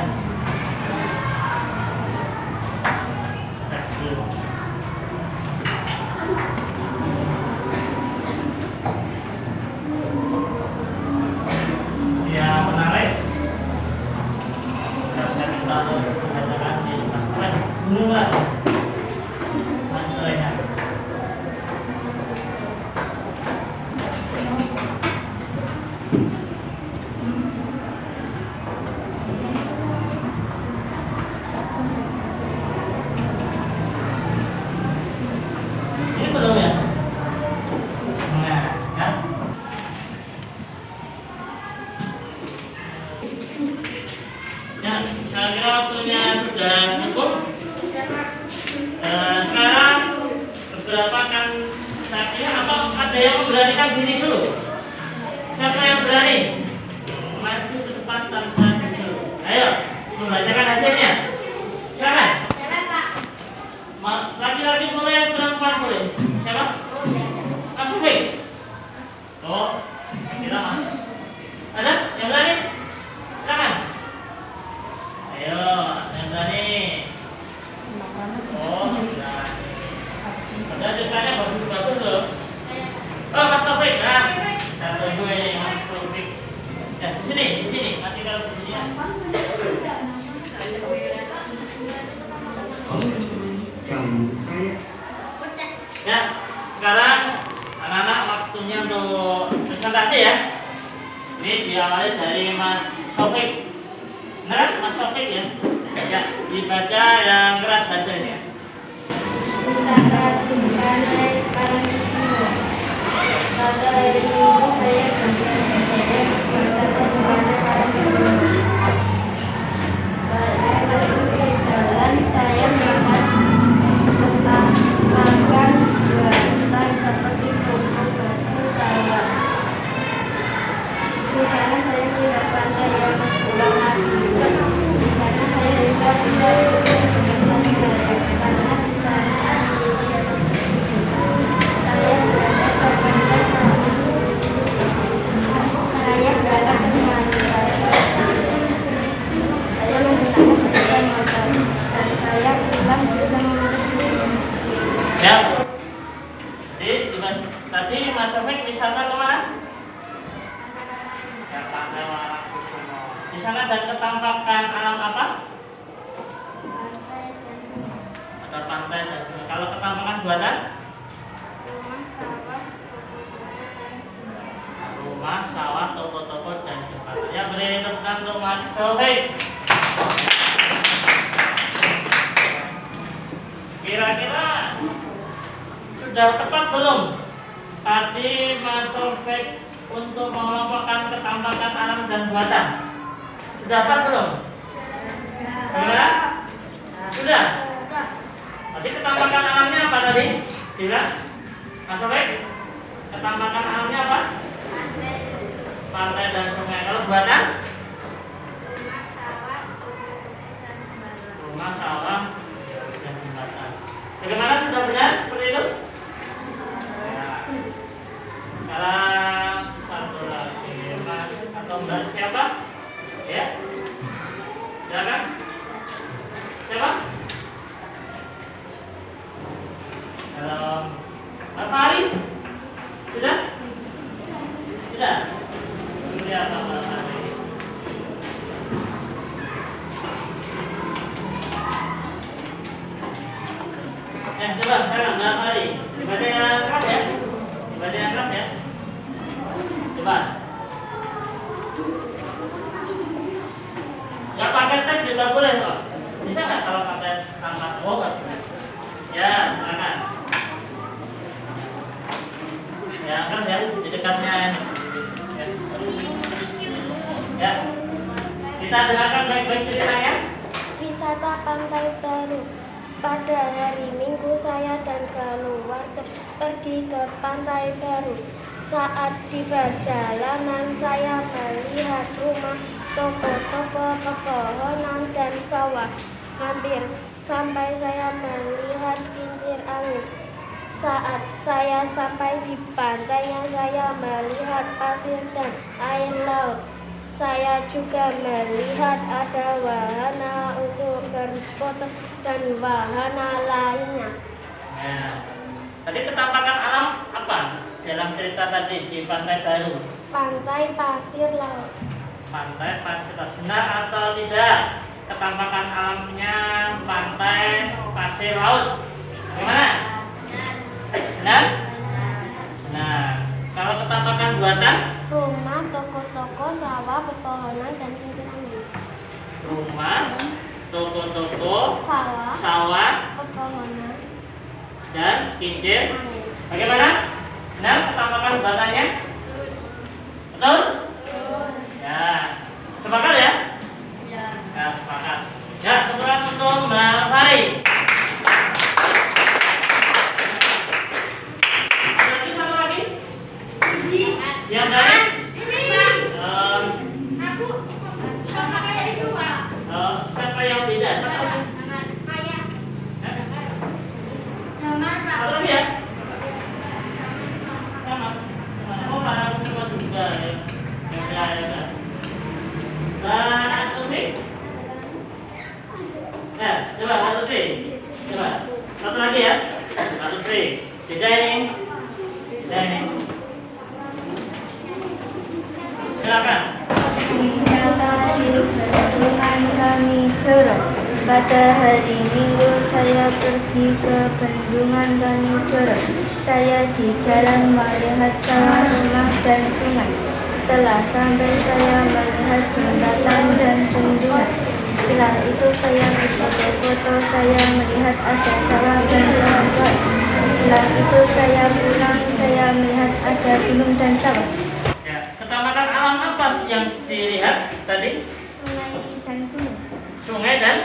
Speaker 1: Cek dulu. Ya menarik. Kita minta katakan di tempat gunung Mas Rehan. Ini belum ya? Nah, kan? Sekarang beberapa akan saya atau ada yang memberanikan diri dulu. Siapa yang berani? Maju ke depan tanpa disuruh. Ayo, membacakan hasilnya. Silakan. Laki-laki boleh, perempuan boleh. Siapa? Mas Ufik. Oh, kira mas. Ada yang berani? Silakan. Ayo, yang berani. Oh, berani. Ada ceritanya bagus-bagus loh. Oh, Mas Taufik. Nah, kita tunggu ini Mas Taufik. Ya, di sini. Nanti kalau di sini ya.
Speaker 3: Oke teman-teman, kali saya
Speaker 1: Ya, sekarang anak-anak waktunya untuk presentasi ya. Ini diawali dari Mas Taufik. Benar, Mas Taufik ya? Ya, dibaca yang keras hasilnya.
Speaker 2: Wisata Jempanai Parangkusumo. Pada hari Minggu saya berjalan wisata Jempanai Parangkusumo. Saya masuk di jalan, saya melihat makan buatan seperti toko baju saya. Di sana saya melihat pantai yang warna biru. Di sana saya juga melihat karena di sana saya berada ke pantai saat itu. Saya berada ke pantai. Saya menggunakan sepeda motor dan saya pulang juga menggunakan.
Speaker 1: Ya. Tadi Mas Taufik wisata kemana? Ya, Pantai Parangkusumo. Di sana ada ketampakan alam apa? Ada pantai dan sungai. Kalau ketampakan buatan? Rumah, sawah, toko-toko dan jembatan. Ya, beri tepuk tangan untuk Mas Taufik. Kira-kira sudah tepat belum? Tadi Mas Taufik untuk mengelompokkan ketampakan alam dan buatan. Sudah pas belum? Sudah? Sudah? Tadi ketampakan alamnya apa tadi? Tidak? Mas Taufik? Ketampakan alamnya apa? Pantai dan sungai. Kalau buatan? Rumah, sawah, dan jembatan. Bagaimana, sudah benar seperti itu? Ya. Sekarang satu lagi, Mas atau Mbak siapa? Ya? Silakan. Siapa? Halo. Pak Fahri? Sudah? Sudah? Sudah, Pak Fahri. Coba sekarang Mbak Fahri. Dibaca yang keras ya? Dibaca yang keras ya? Coba. Ya, pakai teks juga boleh kok. Bisa nggak kalau pakai tanpa nggak? Ya, silakan. Ya, keras ya, di dekatnya. Ya. Ya. Kita dengarkan baik-baik ceritanya.
Speaker 2: Wisata Pantai Baru. Pada hari Minggu saya dan keluarga pergi ke Pantai Baru. Saat di perjalanan saya melihat rumah, toko-toko, pepohonan, dan sawah. Hampir sampai saya melihat kincir angin. Saat saya sampai di pantainya, saya melihat pasir dan air laut. Saya juga melihat ada wahana untuk berfoto dan wahana lainnya.
Speaker 1: Ya. Tadi ketampakan alam apa dalam cerita tadi di Pantai Baru?
Speaker 2: Pantai pasir laut.
Speaker 1: Pantai pasir laut. Benar atau tidak? Ketampakan alamnya pantai pasir laut. Gimana? Benar? Nah, kalau ketampakan buatan?
Speaker 2: Rumah, toko-toko, sawah, pepohonan, dan kincir angin.
Speaker 1: Rumah, toko-toko,
Speaker 2: Sawah,
Speaker 1: sawah,
Speaker 2: pepohonan,
Speaker 1: dan kincir.
Speaker 2: angin.
Speaker 1: Bagaimana? Benar ketampakan buatannya? Betul? Ya. Sepakat ya?
Speaker 2: Ya.
Speaker 1: Ya, sepakat. Ya, kebetulan untuk Mbak Fahri. Beda ini. Beda ini. Silakan.
Speaker 4: Wisata di Bendungan kami Coro. Pada hari Minggu saya pergi ke Bendungan kami Coro. Saya di jalan melihat sawah rumah dan sungai. Setelah sampai saya melihat jembatan dan bendungan. Setelah itu saya berfoto-foto, saya melihat ada sawah dan pohon. Setelah itu saya pulang, saya melihat ada gunung dan sawah.
Speaker 1: Ya, ketamatan alam apa yang dilihat tadi?
Speaker 4: Sungai dan gunung.
Speaker 1: Sungai dan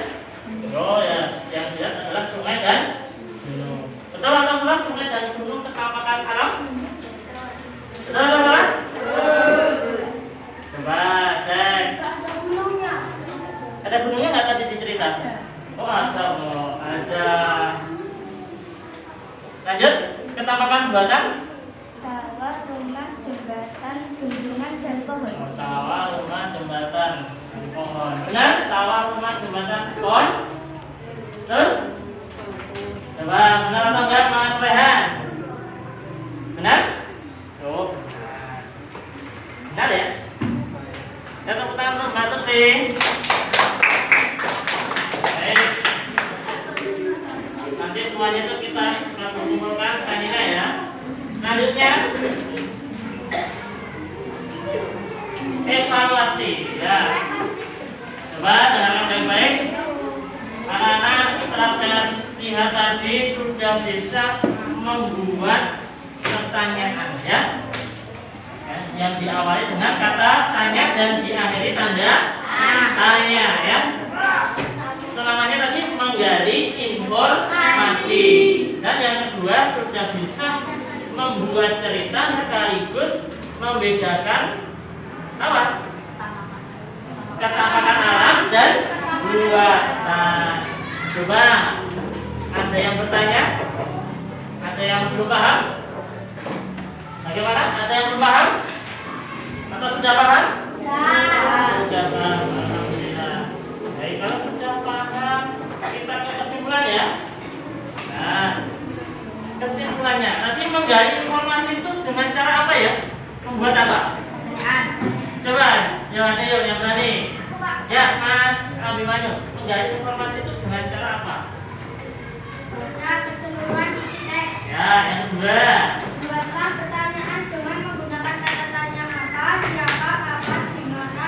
Speaker 1: oh ya, yang dilihat adalah sungai dan gunung. Betul atau salah? Sungai dan gunung ketamatan alam? Betul atau salah? Coba cek. Ada gunungnya nggak tadi dicerita? Oh ada, oh, ada. Lanjut, ketamakan buatan?
Speaker 4: Sawah, rumah, jembatan, bendungan, dan pohon.
Speaker 1: Oh, sawah, rumah, jembatan, dan pohon. Benar? Sawah, rumah, jembatan, pohon? Betul? Coba, benar atau enggak Mas Rehan? Benar? Oh, benar. Benar ya? Ya, tepuk tangan untuk Mbak Tuti. Baik. Nanti semuanya itu kita kumpulkan nilai ya. Selanjutnya evaluasi ya. Coba dengarkan baik-baik. Anak-anak setelah saya lihat tadi sudah bisa membuat pertanyaan ya. Yang diawali dengan kata tanya dan diakhiri tanda tanya ya. Itu namanya tadi menggali informasi. Dan yang kedua sudah bisa membuat cerita sekaligus membedakan apa? Ketamakan alam dan buatan. Coba ada yang bertanya? Ada yang belum paham? Bagaimana? Ada yang belum paham? Atau sudah paham? Sudah paham, alhamdulillah. Baik, kalau sudah paham, kita ke kesimpulan ya. Nah, kesimpulannya, nanti menggali informasi itu dengan cara apa ya? Membuat apa? Coba, jawabannya yuk yang berani. Ya, Mas Abimanyu, menggali informasi itu dengan cara apa?
Speaker 2: Keseluruhan isi teks.
Speaker 1: Ya, yang kedua.
Speaker 2: Buatlah pertanyaan dengan menggunakan kata tanya apa, siapa, kapan, di mana,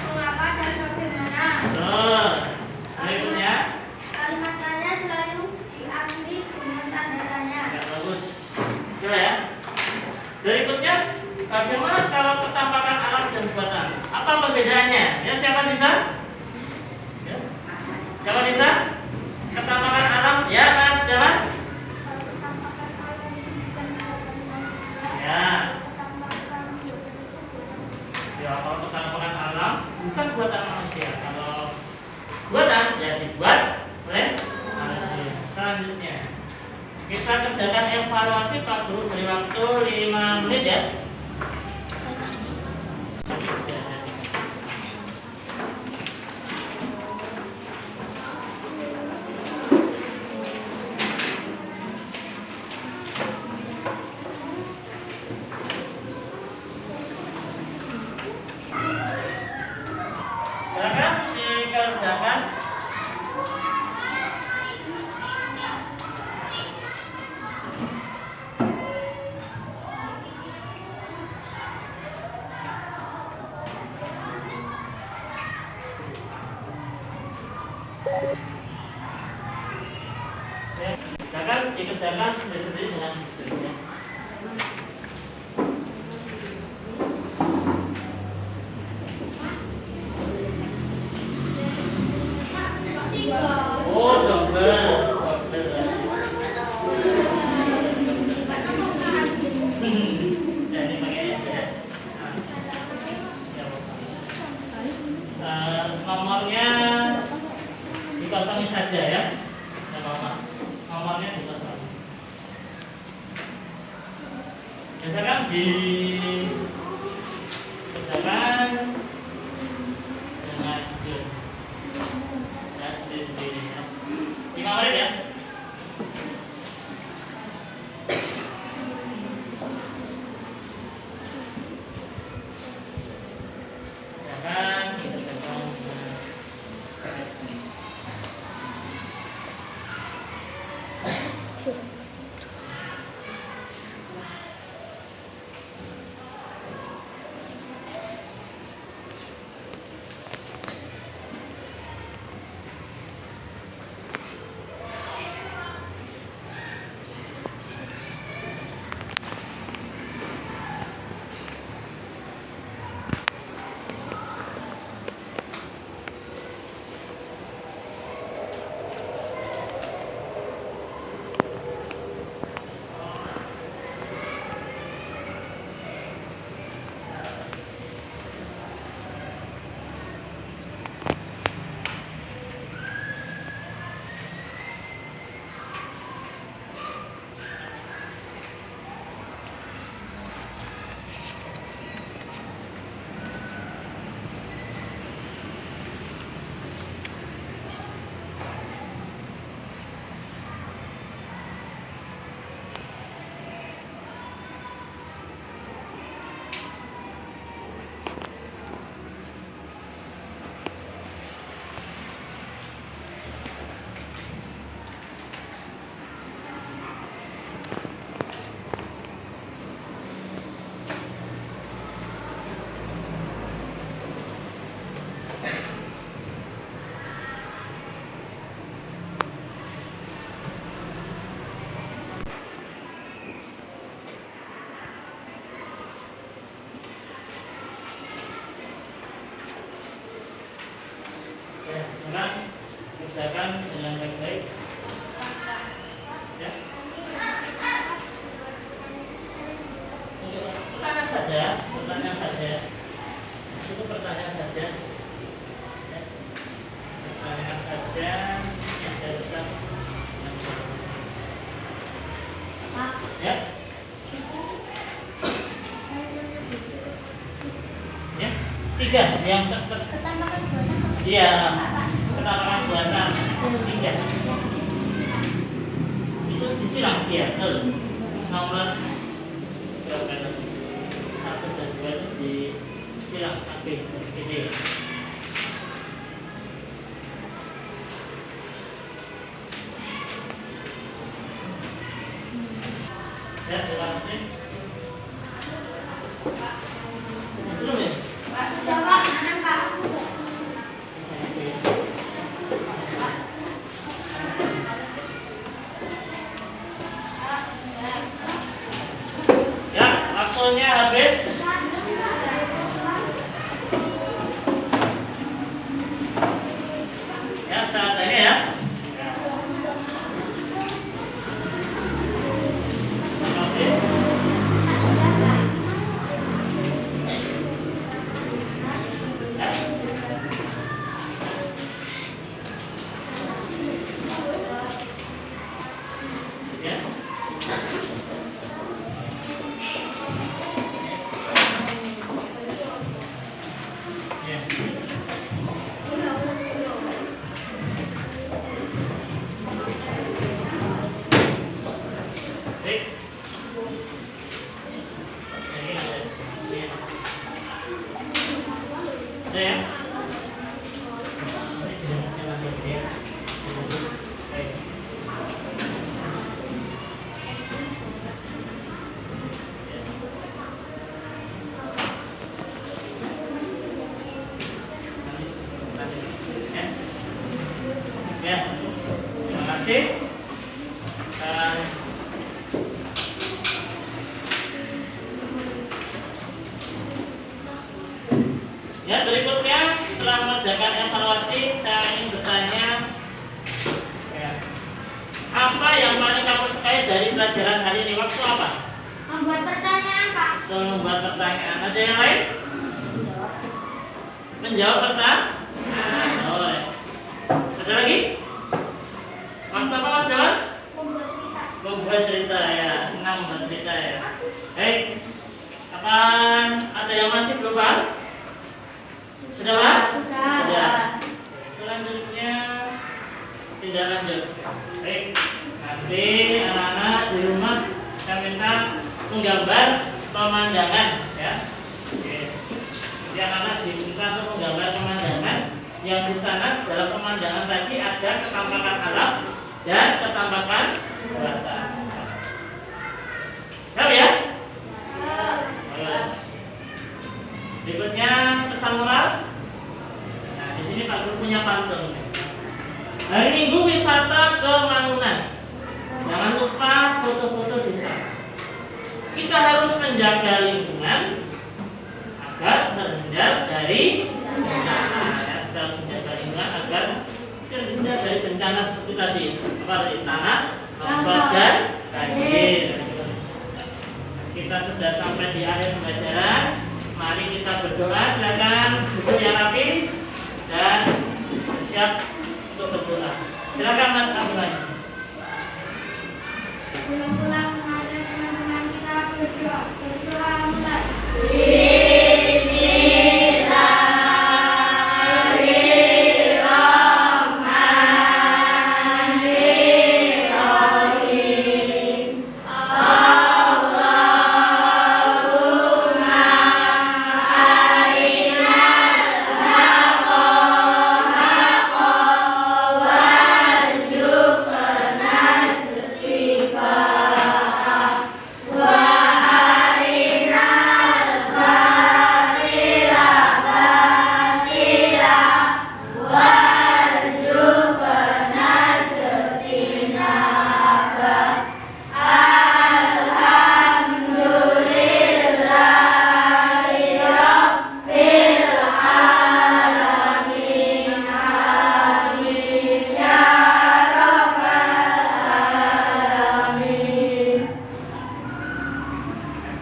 Speaker 2: mengapa, dan bagaimana.
Speaker 1: Betul. Berikutnya.
Speaker 2: Kalimat tanya selalu diakhiri dengan tanda tanya.
Speaker 1: Ya, bagus. Coba ya. Berikutnya, bagaimana kalau ketampakan alam dan buatan? Apa perbedaannya? Ya, siapa bisa? Ya. Siapa bisa? Ketampakan alam, ya Mas, siapa? Ya. Ya, kalau ketampakan alam bukan buatan manusia. Kalau buatan ya dibuat oleh manusia. Selanjutnya, kita kerjakan evaluasi. Pak Guru beri waktu 5 menit ya. Silakan dikerjakan. Silakan dikerjakan sendiri-sendiri dengan sendirinya. Oh, double. Ya, ini pakai ya. Nomornya dikosongi saja ya. Tidak apa-apa. Nomornya dikosongi. Biasakan kerjakan dengan jujur. Ya, sendiri-sendiri ya. 5 menit ya. Ya, sekarang kerjakan dengan baik-baik. Ya. Pertanyaan saja, pertanyaan saja. Itu pertanyaan saja. Ya. Pertanyaan saja. Ada urusan. Ya. Ya. 3 yang iya, ketanaman buatan 3 itu disilang, iya, betul. Nomor berapa itu? 1 dan 2 itu disilang sampai dari sini. Ya, terima kasih. Belum ya? Ya, waktunya habis. Ya, saat ini ya. Terima kasih. Ya. Ya. Ya. Baik. Ini ada. Ya. Ada ya? Ini jenisnya lanjut ya. Baik. Ya, terima kasih. Dan ya, berikutnya setelah mengerjakan evaluasi, saya ingin bertanya, ya, apa yang paling kamu sukai dari pelajaran hari ini? Waktu apa?
Speaker 2: Membuat pertanyaan, Pak.
Speaker 1: Soal membuat pertanyaan. Ada yang lain? Menjawab pertanyaan? Oh, ya. Ada lagi? Waktu apa, Mas Jawan? Membuat cerita ya, senang membuat cerita ya. Baik, akan ada yang masih belum paham? Sudah paham? Sudah. Selanjutnya tidak lanjut. Baik, nanti anak-anak di rumah saya minta menggambar pemandangan ya. Oke. Jadi anak-anak diminta untuk menggambar pemandangan yang di sana dalam pemandangan tadi ada ketampakan alam dan ketampakan buatan. menjaga lingkungan agar terhindar dari bencana. Ya, kita harus menjaga lingkungan agar terhindar dari bencana seperti tadi, apa dari tanah, longsor dan banjir. Kita sudah sampai di akhir pembelajaran. Mari kita berdoa. Silakan duduk yang rapi dan siap untuk berdoa. Silakan Mas Abdullah.
Speaker 2: Ulang-ulang mari teman-teman kita berdoa. Berdoa mulai.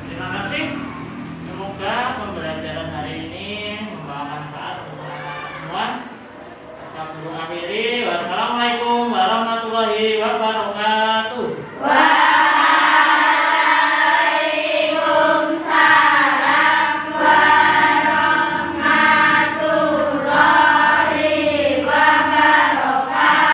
Speaker 1: Terima kasih. Semoga pembelajaran hari ini membawa manfaat untuk anak-anak semua. Kita akhiri. Wassalamualaikum